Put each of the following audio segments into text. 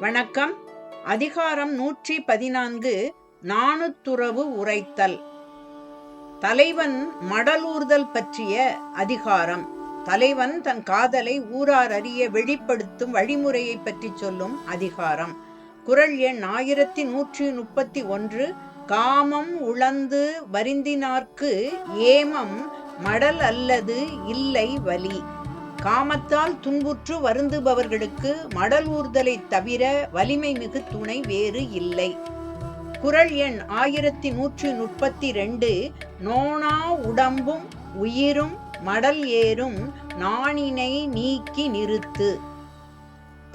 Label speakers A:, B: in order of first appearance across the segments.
A: வணக்கம். அதிகாரம் 114 நாணுத்துறவு உரைத்தல். தலைவன் மடலூர்தல் பற்றிய அதிகாரம். தலைவன் தன் காதலை ஊரார் அறிய வெளிப்படுத்தும் வழிமுறையை பற்றி சொல்லும் அதிகாரம். குறள் எண் 1131. காமம் உழந்து வருந்தினார்க்கு ஏமம் மடல் அல்லது இல்லை வலி. காமத்தால் துன்புற்று வருந்துபவர்களுக்கு மடல் ஊர்தலை தவிர வலிமை மிகு துணை வேறு இல்லை. குறள் எண் 1132. நோனா உடம்பும் உயிரும் மடல் ஏறும் நாணினை நீக்கி நிறுத்து.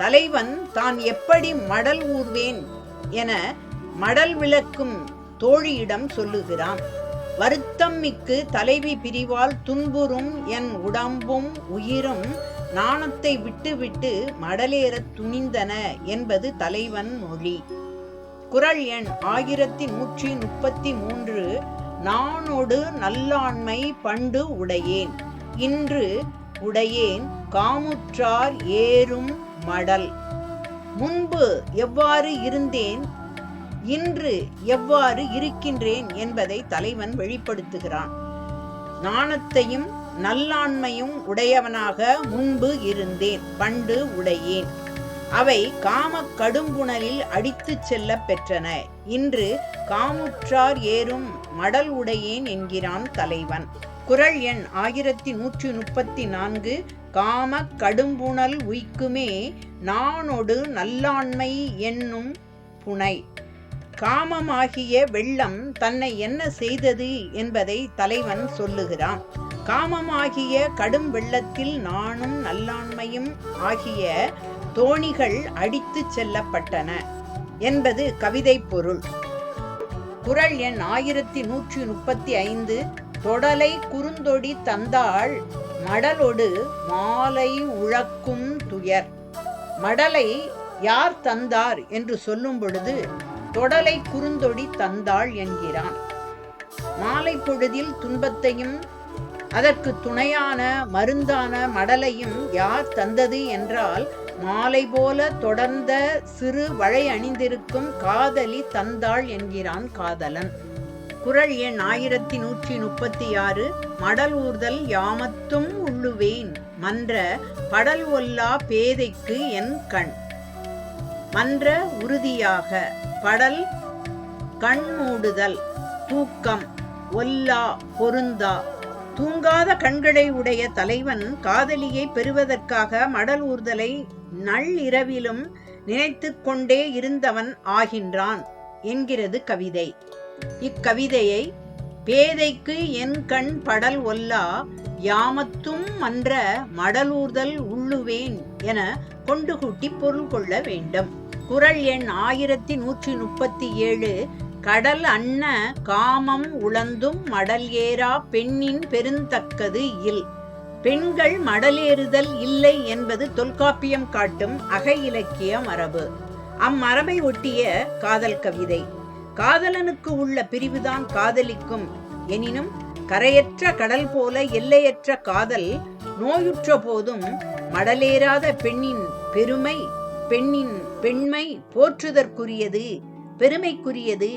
A: தலைவன் தான் எப்படி மடல் ஊர்வேன் என மடல் விளக்கும் தோழியிடம் சொல்லுகிறான். வருத்தம் மிக்கு தலைவி பிரிவால் துன்புறும் என் உடம்பும் உயிரும் நாணத்தை விட்டுவிட்டு மடலேறத் துணிந்தன என்பது தலைவன் மொழி. குறள் எண் 1133. நானொடு நல்லாண்மை பண்டு உடையேன் இன்று உடையேன் காமுற்றார் ஏறும் மடல். முன்பு எவ்வாறு இருந்தேன் இன்று எவ்வாறு இருக்கின்றேன் என்பதை தலைவன் வெளிப்படுத்துகிறான். நாணத்தையும் நல்லாண்மையும் உடையவனாக முன்பு இருந்தேன், பண்டு உடையேன். அவை காம கடும்புணலில் அடித்துச் செல்ல பெற்றன. இன்று காமுற்றார் ஏறும் மடல் உடையேன் என்கிறான் தலைவன். குறள் எண் 1134. காம கடும்புணல் உய்க்குமே நானொடு நல்லாண்மை என்னும் புனை. காமமாகிய வெள்ளம் தன்னை என்ன செய்தது என்பதை தலைவன் சொல்லுகிறான். காமமாகிய கடும் வெள்ளத்தில் நானும் நல்லாண்மையும் ஆகிய தோணிகள் அடித்து செல்லப்பட்டன என்பது கவிதை பொருள். குறள் எண் 1135. தொடலை குறுந்தொடி தந்தாள் மடலொடு மாலை உழக்கும் துயர். மடலை யார் தந்தார் என்று சொல்லும் பொழுது தொடலை குறுந்தொடி தந்தாள் என்கிறான். மாலை பொழுதில் துன்பத்தையும் அதற்கு துணையான மருந்தான மடலையும் யார் தந்தது என்றால் மாலை போல தொடர்ந்த சிறு வளை அணிந்திருக்கும் காதலி தந்தாள் என்கிறான் காதலன். குறள் எண் 1136. மடல் ஊர்தல் யாமத்தும் உள்ளுவேன் மன்ற படல் ஒல்லா பேதைக்கு என் கண். மன்ற உறுதியாக, படல் கண் மூடுதல், தூக்கம், ஒல்லா பொருந்தா. தூங்காத கண்களை உடைய தலைவன் காதலியை பெறுவதற்காக மடல் ஊர்தலை நள்ளிரவிலும் நினைத்து கொண்டே இருந்தவன் ஆகின்றான் என்கிறது கவிதை. இக்கவிதையை பேதைக்கு என் கண் படல் ஒல்லா யாமத்தும் மன்ற மடலூர்தல் உள்ளுவேன் என கொண்டு கூட்டி பொருள் கொள்ள வேண்டும். குறள் எண் 1137. கடல் அன்ன காமம் உழந்தும் மடல் ஏறா பெண்ணின் பெருந்தக்கது இல். பெண்கள் மடலேறுதல் இல்லை என்பது தொல்காப்பியம் காட்டும் அக இலக்கிய மரபு. அம்மரபை ஒட்டிய காதல் கவிதை. காதலனுக்கு உள்ள பிரிவுதான் காதலிக்கும் எனினும் கரையற்ற கடல் போல எல்லையற்ற காதல் நோயுற்ற போதும் மடலேறாத பெண்ணின் பெருமை, பெண்ணின் பெண்மை போற்றுதற்குரியது, பெருமைக்குரியது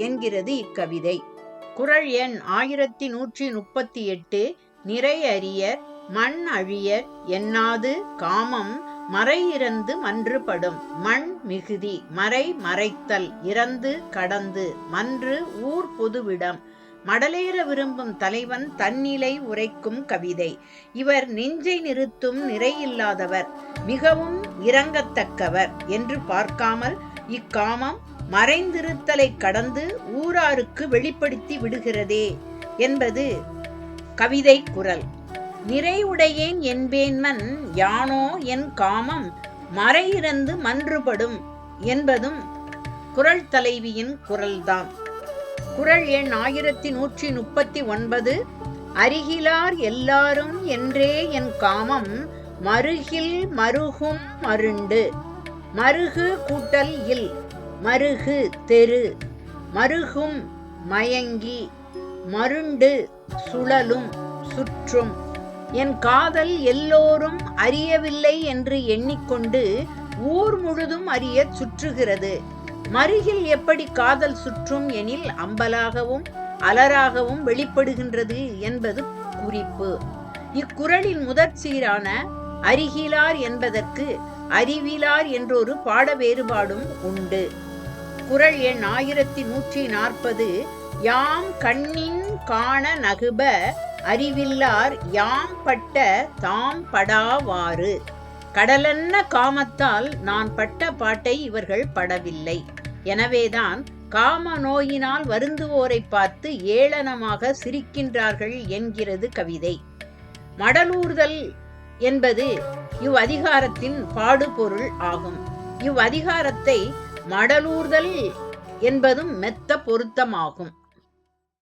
A: என்கிறது இக்கவிதை. குறள் எண் 1138. நிறை அறியர் மண் அழியர் எண்ணாது காமம் மறை இறந்து மன்றுபடும். மண் மிகுதி, மறை மறைத்தல், இறந்து கடந்து, மன்று ஊர் பொதுவிடம். மடலேற விரும்பும் தலைவன் தன்னிலை உரைக்கும் கவிதை. இவர் நெஞ்சை நிறுத்தும் நிறையில்லாதவர், மிகவும் இரங்கத்தக்கவர் என்று பார்க்காமல் இக்காமம் மறைந்திருத்தலை கடந்து ஊராருக்கு வெளிப்படுத்தி விடுகிறதே என்பது கவிதை குறள். நிறைவுடையேன் என்பேன்மன் யானோ என் காமம் மறையிறந்து மன்றுபடும் என்பதும் குறள் தலைவியின் குரல்தான். குறள் எண் 1139. அருகிலார் எல்லாரும் என்றே என் காமம் மருகில் மருகும் மருண்டு. மருகு கூட்டல் இல், மருகு தெரு, மருகும் மயங்கி, மருண்டு சுழலும் சுற்றும். என் காதல் எல்லோரும் அறியவில்லை என்று எண்ணிக்கொண்டு ஊர் முழுதும் அறிய சுற்றுகிறது. மருகில் எப்படி காதல் சுற்றும் எனில் அம்பலாகவும் அலராகவும் வெளிப்படுகின்றது என்பது குறிப்பு. இக்குறளின் முதற் சீரான அருகிலார் என்பதற்கு அறிவிலார் என்றொரு பாட வேறுபாடும் உண்டு. குறள் எண் 1140. யாம் கண்ணின் காண நகுப அறிவில்லார் யாம் பட்ட தாம் படாவாறு. கடலென்ன காமத்தால் நான் பட்ட பாட்டை இவர்கள் படவில்லை. எனவேதான் காம நோயினால் வருந்துவோரை பார்த்து ஏளனமாக சிரிக்கின்றார்கள் என்கிறது கவிதை. மடலூர்தல் என்பது இவ்வதிகாரத்தின் பாடுபொருள் ஆகும். இவ்வதிகாரத்தை மடலூர்தல் என்பதும் மெத்த பொருத்தமாகும்.